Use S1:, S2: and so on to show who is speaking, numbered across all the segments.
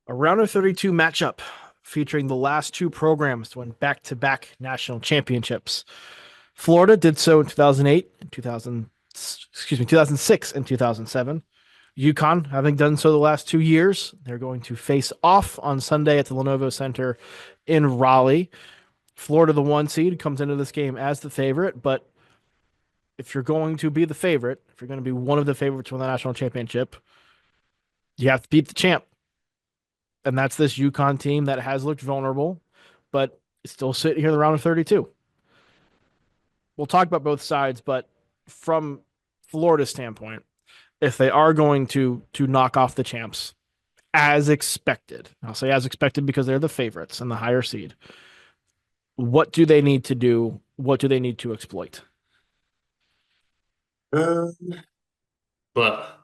S1: A round of 32 matchup featuring the last two programs to win back-to-back national championships. Florida did so in 2008 and 2006 and 2007. UConn, having done so the last 2 years, they're going to face off on Sunday at the Lenovo Center in Raleigh. Florida, the one seed, comes into this game as the favorite, but if you're going to be the favorite, if you're going to be one of the favorites for the national championship, you have to beat the champ. And that's this UConn team that has looked vulnerable, but it's still sitting here in the round of 32. We'll talk about both sides, but from Florida's standpoint, if they are going to knock off the champs as expected, I'll say as expected because they're the favorites and the higher seed. What do they need to do? What do they need to exploit?
S2: Um, but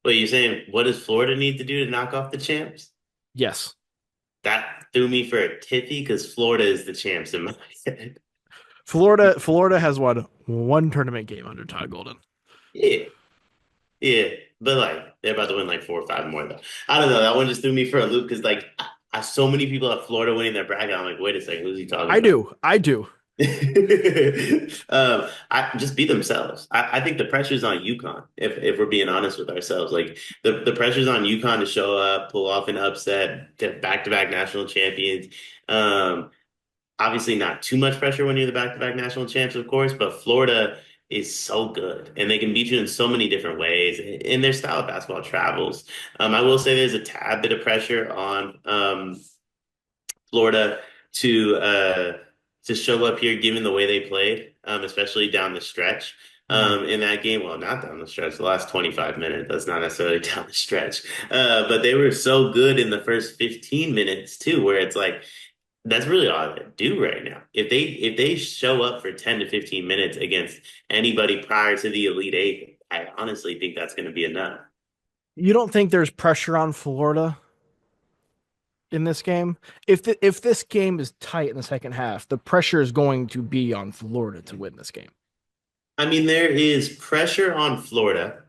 S2: you're saying what does Florida need to do to knock off the champs?
S1: Yes,
S2: That threw me for a tiffy because Florida is the champs in my head.
S1: Florida has won one tournament game under Todd Golden.
S2: Yeah, yeah, but like they're about to win like four or five more though. I don't know. That one just threw me for a loop because so many people have Florida winning their bracket. I'm like, wait a second, who's he talking
S1: I
S2: about?
S1: do. I do.
S2: I just be themselves. I think the pressure's on UConn, if we're being honest with ourselves. Like the pressure's on UConn to show up, pull off an upset, get back-to-back national champions. Um, Obviously not too much pressure when you're the back-to-back national champs, of course, but Florida is so good and they can beat you in so many different ways and their style of basketball travels. I will say there's a tad bit of pressure on Florida to uh to show up here given the way they played, especially down the stretch.
S1: Mhm.
S2: In that game, well, not down the stretch, the last 25 minutes. That's not necessarily down the stretch. But they were so good in the first 15 minutes too, where it's like that's really all they do right now. If they show up for 10 to 15 minutes against anybody prior to the Elite Eight, I honestly think that's going to be enough.
S1: You don't think there's pressure on Florida in this game? If this game is tight in the second half, the pressure is going to be on Florida to win this game.
S2: I mean, there is pressure on Florida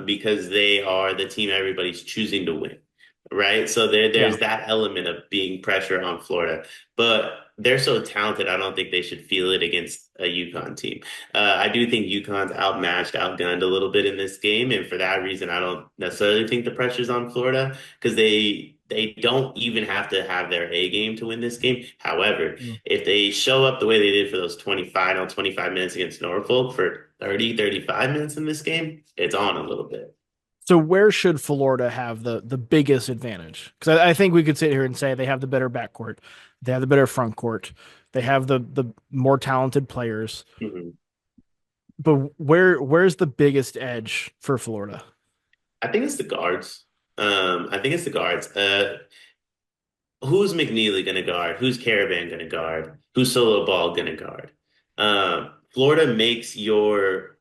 S2: because they are the team everybody's choosing to win, right? So
S1: Yeah.
S2: there's that element of being pressure on Florida, but they're so talented. I don't think they should feel it against a UConn team. I do think UConn's outmatched, outgunned a little bit in this game, and for that reason, I don't necessarily think the pressure's on Florida because they don't even have to have their A game to win this game. However,
S1: Mm.
S2: if they show up the way they did for those 25 minutes against Norfolk for 35 minutes in this game, it's on a little bit.
S1: So where should Florida have the biggest advantage? Because I think we could sit here and say they have the better backcourt, they have the better front court, they have the more talented players.
S2: Mhm.
S1: But where's the biggest edge for Florida?
S2: I think it's the guards. I think it's the guards. Who's McNeely going to guard? Who's Caravan going to guard? Who's Solo Ball going to guard? Florida makes your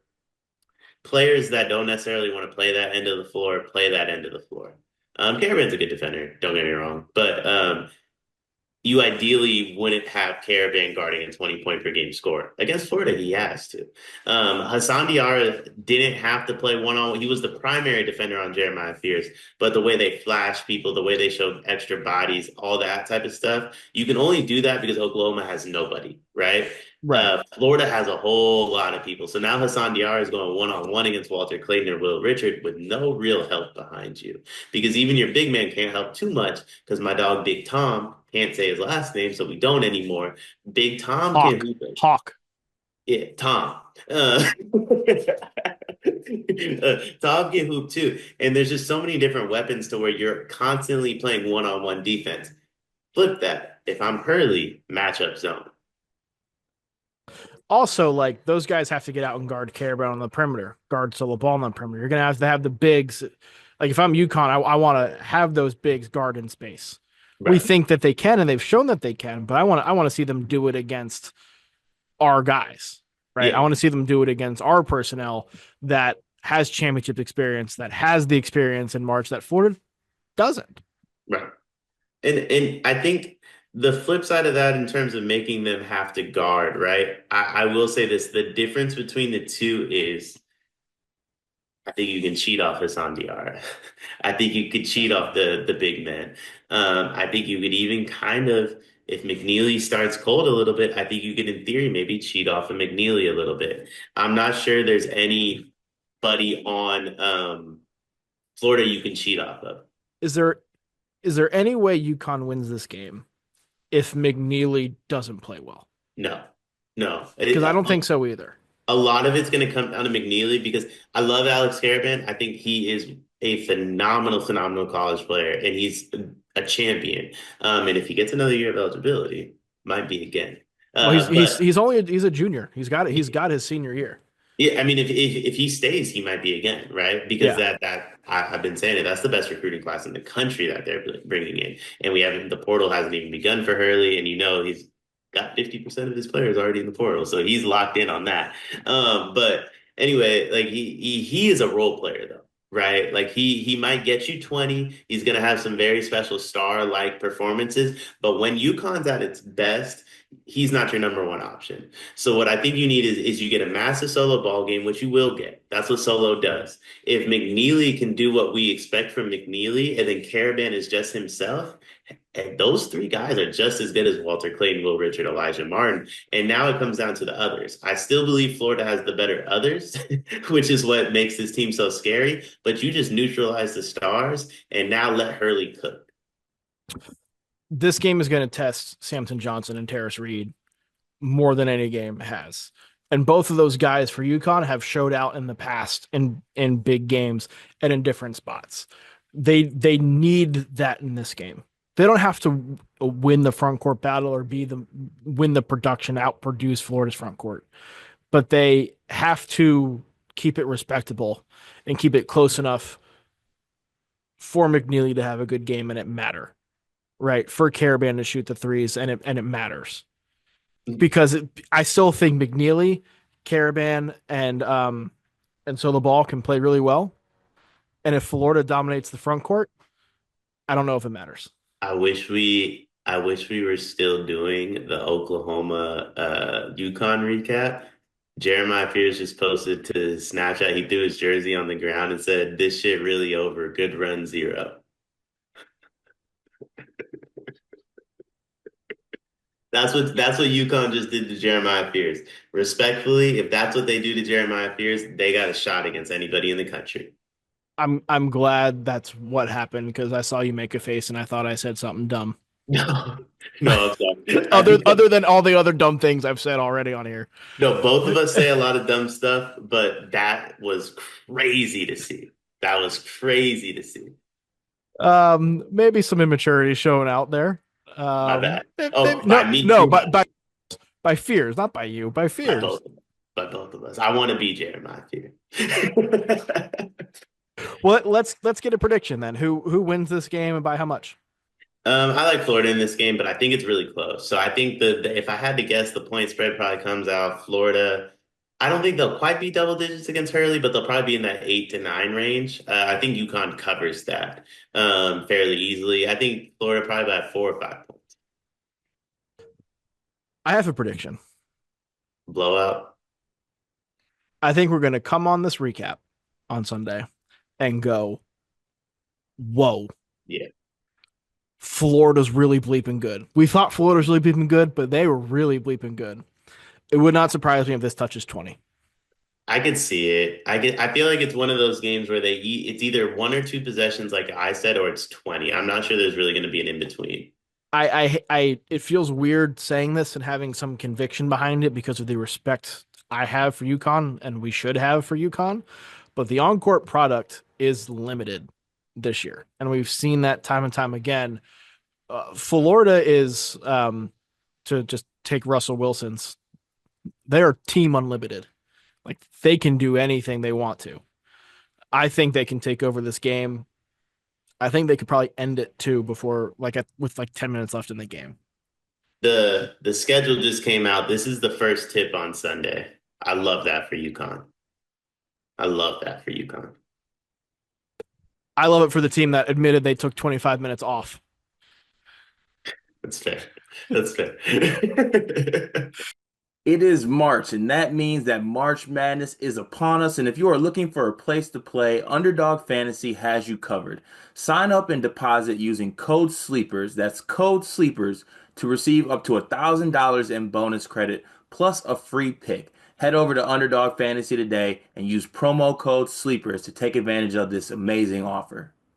S2: players that don't necessarily want to play that end of the floor play that end of the floor. Caravan's a good defender, don't get me wrong, but you ideally wouldn't have Caravan guarding a 20 point per game score. Against Florida, he has to. Hassan Diarra didn't have to play one on one. He was the primary defender on Jeremiah Fears, but the way they flash people, the way they showed extra bodies, all that type of stuff, you can only do that because Oklahoma has nobody, right?
S1: Right.
S2: Florida has a whole lot of people. So now Hassan Diarra is going one on one against Walter Clayton or Will Richard with no real help behind you because even your big man can't help too much because my dog Big Tom can't say his last name, so we don't anymore. Big Tom can
S1: Hawk.
S2: hoop it.
S1: Hawk.
S2: Yeah, Tom. Tom can hoop too. And there's just so many different weapons to where you're constantly playing one-on-one defense. Flip that. If I'm Hurley, matchup zone.
S1: Also, like those guys have to get out and guard Carabao on the perimeter, guard Solo Ball on the perimeter. You're gonna have to have the bigs. Like if I'm UConn, I want to have those bigs guard in space. We
S2: Right.
S1: think that they can, and they've shown that they can. But I want to see them do it against our guys, right? I
S2: Yeah.
S1: want to see them do it against our personnel that has championship experience, that has the experience in March that Florida doesn't.
S2: Right. And I think the flip side of that in terms of making them have to guard, right? I will say this, the difference between the two is I think you can cheat off Hassan Diarra. I think you could cheat off the big man. I think you could even kind of, if McNeely starts cold a little bit, I think you could, in theory, maybe cheat off of McNeely a little bit. I'm not sure there's anybody on Florida you can cheat off of.
S1: Is there is there any way UConn wins this game if McNeely doesn't play well?
S2: No, no.
S1: Because I don't think so either.
S2: A lot of it's going to come down to McNeely because I love Alex Caravan. I think he is a phenomenal, phenomenal college player, and he's a champion. And if he gets another year of eligibility, might be again.
S1: Well,
S2: But
S1: he's a junior. He's got it. He's got his senior year.
S2: yeah, I mean, if he stays, he might be again, right? Because
S1: Yeah.
S2: I've been saying it. That's the best recruiting class in the country that they're bringing in, and we haven't. The portal hasn't even begun for Hurley, and he's got 50% of his players already in the portal, so he's locked in on that. But anyway, like he is a role player though, right? Like he might get you 20. He's gonna have some very special star like performances, but when UConn's at its best, he's not your number one option. So what I think you need is you get a massive solo ball game, which you will get. That's what solo does. If McNeely can do what we expect from McNeely, and then Caravan is just himself, and those three guys are just as good as Walter Clayton, Will Richard, Elijah Martin. And now it comes down to the others. I still believe Florida has the better others, which is what makes this team so scary. But you just neutralize the stars and now let Hurley cook.
S1: This game is going to test Samson Johnson and Terrace Reed more than any game has. And both of those guys for UConn have showed out in the past in big games and in different spots. They need that in this game. They don't have to win the front court battle or win the production, outproduce Florida's front court, but they have to keep it respectable and keep it close enough for McNeely to have a good game and it matter, right? For Caravan to shoot the threes and it matters because I still think McNeely, Caravan, and so the ball can play really well. And if Florida dominates the front court, I don't know if it matters.
S2: I wish we were still doing the Oklahoma UConn recap. Jeremiah Fears just posted to Snapchat. He threw his jersey on the ground and said, "This shit really over. Good run zero." That's what UConn just did to Jeremiah Fears. Respectfully, if that's what they do to Jeremiah Fears, they got a shot against anybody in the country.
S1: I'm glad that's what happened because I saw you make a face and I thought I said something dumb.
S2: No, no, I'm sorry. I
S1: other
S2: think
S1: other than all the other dumb things I've said already on here.
S2: no, both of us say a lot of dumb stuff, but that was crazy to see. That was crazy to see.
S1: Maybe some immaturity showing out there.
S2: My bad.
S1: Maybe,
S2: Oh, by
S1: no,
S2: me
S1: no,
S2: too
S1: but
S2: much.
S1: by fears, not by you, by
S2: By
S1: fears.
S2: both of us. By both of us. I want to be Jeremiah here.
S1: Well, let's get a prediction then. Who wins this game and by how much?
S2: I like Florida in this game, but I think it's really close. So I think if I had to guess, the point spread probably comes out Florida. I don't think they'll quite be double digits against Hurley, but they'll probably be in that 8 to 9 range. I think UConn covers that fairly easily. I think Florida probably by 4 or 5 points.
S1: I have a prediction.
S2: Blowout.
S1: I think we're going to come on this recap on Sunday and go, whoa,
S2: Yeah.
S1: Florida's really bleeping good. We thought Florida's really bleeping good, but they were really bleeping good. It would not surprise me if this touches 20.
S2: I could see it. I feel like it's one of those games where it's either 1 or 2 possessions, like I said, or it's 20. I'm not sure there's really going to be an in between.
S1: It feels weird saying this and having some conviction behind it because of the respect I have for UConn and we should have for UConn. But the on-court product is limited this year. And we've seen that time and time again. Florida is, to just take Russell Wilson's, they're team unlimited. Like they can do anything they want to. I think they can take over this game. I think they could probably end it too before with like 10 minutes left in the game.
S2: The schedule just came out. This is the first tip on Sunday. I love that for UConn. I love that for UConn.
S1: I love it for the team that admitted they took 25 minutes off.
S2: That's fair. That's fair.
S3: It is March, and that means that March Madness is upon us. And if you are looking for a place to play, Underdog Fantasy has you covered. Sign up and deposit using code SLEEPERS, that's code SLEEPERS, to receive up to $1,000 in bonus credit plus a free pick. Head over to Underdog Fantasy today and use promo code SLEEPERS to take advantage of this amazing offer.